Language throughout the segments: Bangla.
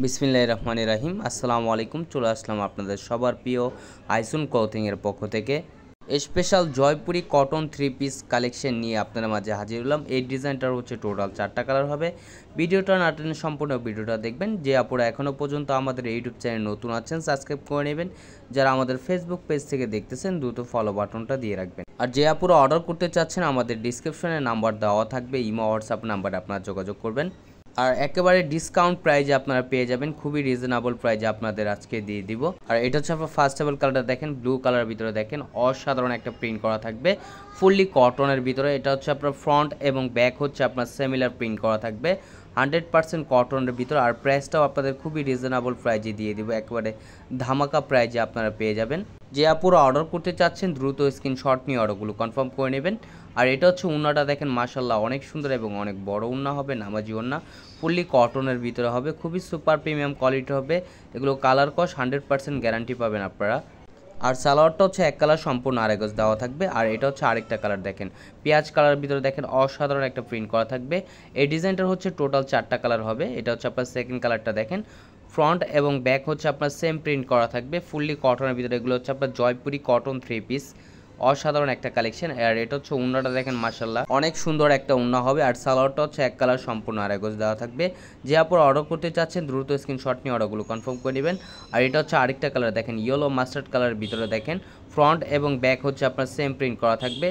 বিসমিল্লাহির রহমানির রহিম। আসসালামু আলাইকুম। চলে আসলাম আপনাদের সবার প্রিয় আইসুন ক্লথিংয়ের পক্ষ থেকে special Jaipuri cotton 3 piece collection নিয়ে আপনাদের মাঝে হাজির হলাম। এই ডিজাইনটার হচ্ছে টোটাল 4টা কালার হবে। ভিডিওটা না টেনে সম্পূর্ণ ভিডিওটা দেখবেন। যে আপুরা এখনও পর্যন্ত আমাদের ইউটিউব চ্যানেল নতুন আছেন সাবস্ক্রাইব করে নেবেন। যারা আমাদের ফেসবুক পেজ থেকে দেখতেছেন দ্রুত ফলো বাটনটা দিয়ে রাখবেন। আর যে আপুরা অর্ডার করতে চাচ্ছেন আমাদের ডিসক্রিপশনে নাম্বার দেওয়া থাকবে, ইমো হোয়াটসঅ্যাপ নাম্বারে আপনারা যোগাযোগ করবেন। আর একেবারে ডিসকাউন্ট প্রাইজে আপনারা পেয়ে যাবেন, খুবই রিজনেবল প্রাইজে আপনাদের আজকে দিয়ে দিব। আর এটা হচ্ছে আপনার ফার্স্টেবল কালারটা দেখেন, ব্লু কালারের ভিতরে দেখেন অসাধারণ একটা প্রিন্ট করা থাকবে ফুললি কটনের ভিতরে। এটা হচ্ছে আপনার ফ্রন্ট এবং ব্যাক হচ্ছে আপনার সিমিলার প্রিন্ট করা থাকবে 100% কটনের ভিতরে। আর প্রাইসটাও আপনাদের খুবই রিজনেবল প্রাইজে দিয়ে দিব, একেবারে ধামাকা প্রাইজে আপনারা পেয়ে যাবেন। যে আপুরা অর্ডার করতে চাচ্ছেন দ্রুত স্ক্রিনশট নিয়ে অর্ডারগুলো কনফার্ম করে নেবেন। আর এটা হচ্ছে উন্নাটা দেখেন, মাশাল্লাহ অনেক সুন্দর এবং অনেক বড় উন্না হবে, নামাজি উন্না ফুললি কটনের ভিতরে হবে, খুবই সুপার প্রিমিয়াম কোয়ালিটি হবে। এগুলো কালার কস 100% গ্যারান্টি পাবেন আপনারা। আর সালোয়ারটা হচ্ছে এক কালার সম্পূর্ণ আড়াই গজ দেওয়া থাকবে। আর এটা হচ্ছে আরেকটা কালার দেখেন, পেঁয়াজ কালারের ভিতরে দেখেন অসাধারণ একটা প্রিন্ট করা থাকবে। এই ডিজাইনটার হচ্ছে টোটাল 4টা কালার হবে। এটা হচ্ছে আপনার সেকেন্ড কালারটা দেখেন, ফ্রন্ট এবং ব্যাক হচ্ছে আপনার সেম প্রিন্ট করা থাকবে ফুললি কটনের ভিতরে। এগুলো হচ্ছে আপনার জয়পুরি কটন 3 পিস, অসাধারণ একটা কালেকশন। আর এটা হচ্ছে উন্নাটা দেখেন, মাশাল্লাহ অনেক সুন্দর একটা উন্না হবে। আর সালোয়ারটা হচ্ছে এক কালার সম্পূর্ণ আড়াই গজ দেওয়া থাকবে। যে আপনারা অর্ডার করতে চাচ্ছেন দ্রুত স্ক্রিনশট নিয়ে অর্ডারগুলো কনফার্ম করে নেবেন। আর এটা হচ্ছে আরেকটা কালার দেখেন, ইয়েলো মাস্টার্ড কালারের ভিতরে দেখেন ফ্রন্ট এবং ব্যাক হচ্ছে আপনার সেম প্রিন্ট করা থাকবে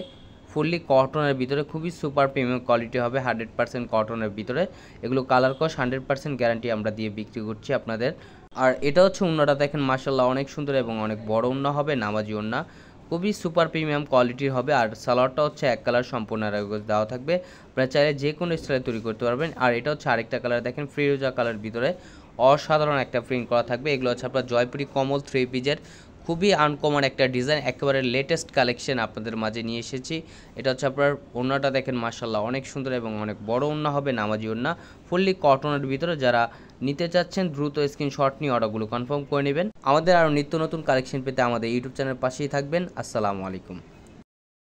ফুললি কটনের ভিতরে, খুবই সুপার প্রিমিয়াম কোয়ালিটি হবে 100% কটনের ভিতরে। এগুলো কালার কস 100% গ্যারান্টি আমরা দিয়ে বিক্রি করছি আপনাদের। আর এটা হচ্ছে উন্নাটা দেখেন, মাশাল্লাহ অনেক সুন্দর এবং অনেক বড় উন্না হবে, নামাজি উন্না খুবই সুপার প্রিমিয়াম কোয়ালিটির হবে। আর সালোয়ারটা হচ্ছে এক কালার সম্পূর্ণ দেওয়া থাকবে, আপনারা চাইলে যে কোনো স্টাইলে তৈরি করতে পারবেন। আর এটা হচ্ছে আরেকটা কালার দেখেন, ফিরোজা কালার ভিতরে অসাধারণ একটা প্রিন্ট করা থাকবে। এগুলো হচ্ছে আপনার জয়পুরি কমল 3 পিসের খুবই আনকমন একটা ডিজাইন, একেবারে লেটেস্ট কালেকশন আপনাদের মাঝে নিয়ে এসেছি। এটা হচ্ছে আপনার ওড়নাটা দেখেন, মাশাল্লাহ অনেক সুন্দর এবং অনেক বড় ওড়না হবে, নামাজি ওড়না ফুললি কটনের ভিতরে। যারা নিতে চাচ্ছেন দ্রুত স্ক্রিনশট নিয়ে অর্ডারগুলো কনফার্ম করে নেবেন। আমাদের আরও নিত্য নতুন কালেকশন পেতে আমাদের ইউটিউব চ্যানেল পাশেই থাকবেন। আসসালামু আলাইকুম।